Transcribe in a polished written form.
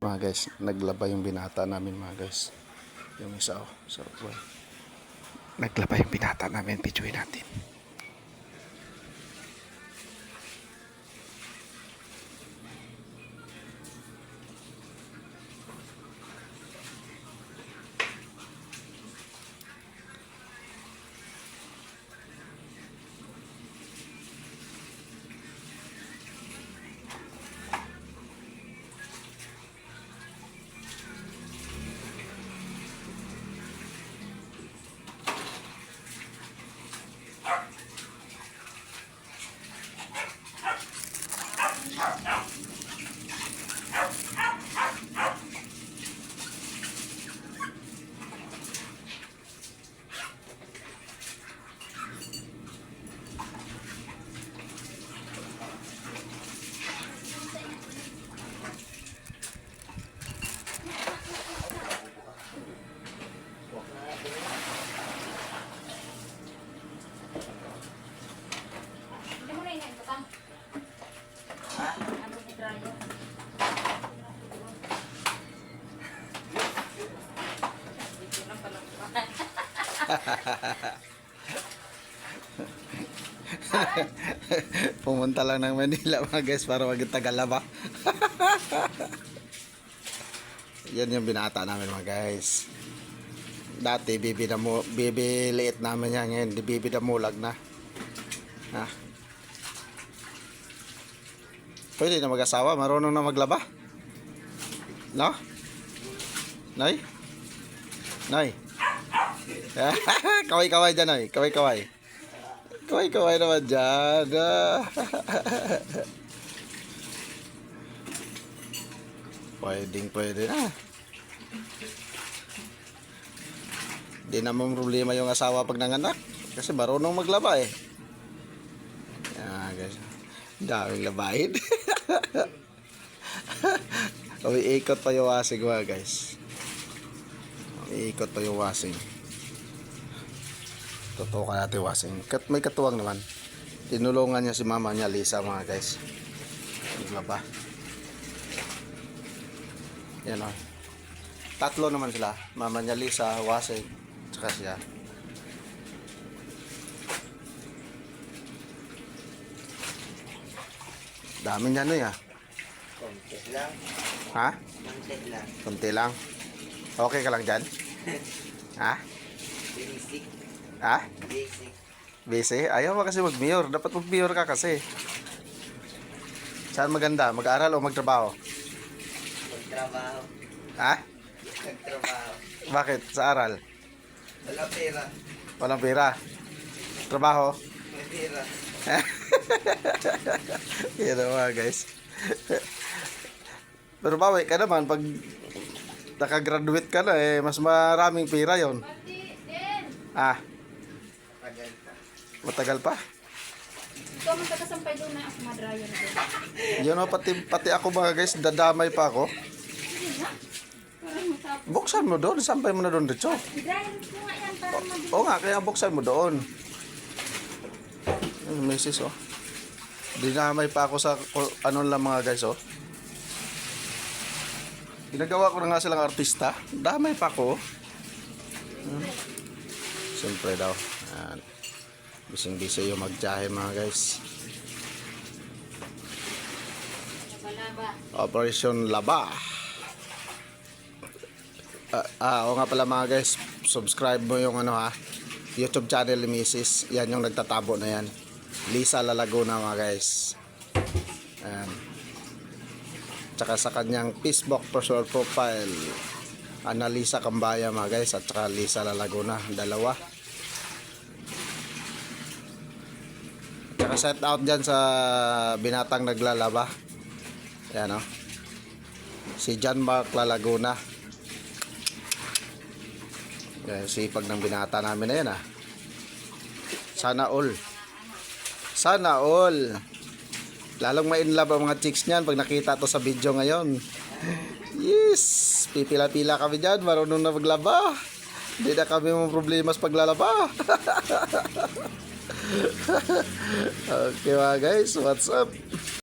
mga guys, naglaba yung binata namin mga guys. Yung isa oh, so well, naglaba yung binata namin, videoin natin. Pumunta lang ng Manila mga guys para magtagalaba. Yan yung binata namin mga guys. Dati bibi liit namin yan, ngayon bibi na mulag na. Ha? Pwede na mag-asawa, marunong na maglaba. No? Nay? Nay? Kaway-kaway dyan, Nay. Kaway-kaway. Kaway-kaway naman dyan. Pwede na. Di naman problema yung asawa pag nanganak. Kasi marunong maglaba eh. Yan guys. Daming labahin. Umiikot pa yung wasing mga guys. Umiikot pa yung wasing. Tutukan natin wasing. May katuwang naman. Tinulungan niya si mama niya, Lisa mga guys. Naglaba. Yan o. Tatlo naman sila. Mama niya, Lisa, wasing. Tsaka siya. Dami niya ya. Konti lang. Ha? Konti lang. Konti lang. Okay ka lang dyan? Ha? Basic. Ha? Basic. Busy? Ayaw mo kasi mag-mayor. Dapat mag-mayor ka kasi. Saan maganda? Mag-aaral o magtrabaho? Magtrabaho. Ha? Nagtrabaho. Bakit? Sa aral? Wala pera. Walang pera. Trabaho? May pera. Yan ang mga guys. Pero bawi ka naman pag nakagraduate ka na eh, mas maraming pera yon. Ah, Tagal pa. matagal pa. Ikaw man tagasampay doon na ako madrayon doon. Yun o, pati ako mga guys, dadamay pa ako. Sige na. Para matapos. Buksan mo doon, sampay mo na doon dito. Madrayon ko nga yan para mabilis. Oo nga, kaya buksan mo doon. Misis oh. Dinamay pa ako sa ano lang mga guys oh. Ginagawa ko na nga silang artista. Damay pa ako. Siyempre daw. Yan. Bising-bising yung magjahe mga guys. Laba-laba. Operation Laba. Oo nga pala mga guys. Subscribe mo yung ano ha. YouTube channel ni Mrs. Yan yung nagtatabo na yan. Lisa Lalaguna mga guys. Ayan. Tsaka sa kanyang Facebook personal profile, Analisa Cambaya mga guys. At tsaka Lisa Lalaguna. Dalawa. Tsaka set out dyan sa binatang naglalaba. Ayan o. Si John Mark Lalaguna. Ayan, sipag ng binata namin na yan ah. Sana all. Sana all. Lalong ma-inlove ang mga chicks niyan pag nakita to sa video ngayon. Yes. Pipila-pila kami dyan. Marunong na maglaba. Hindi na kami mga problema sa paglalaba. Okay mga guys. What's up?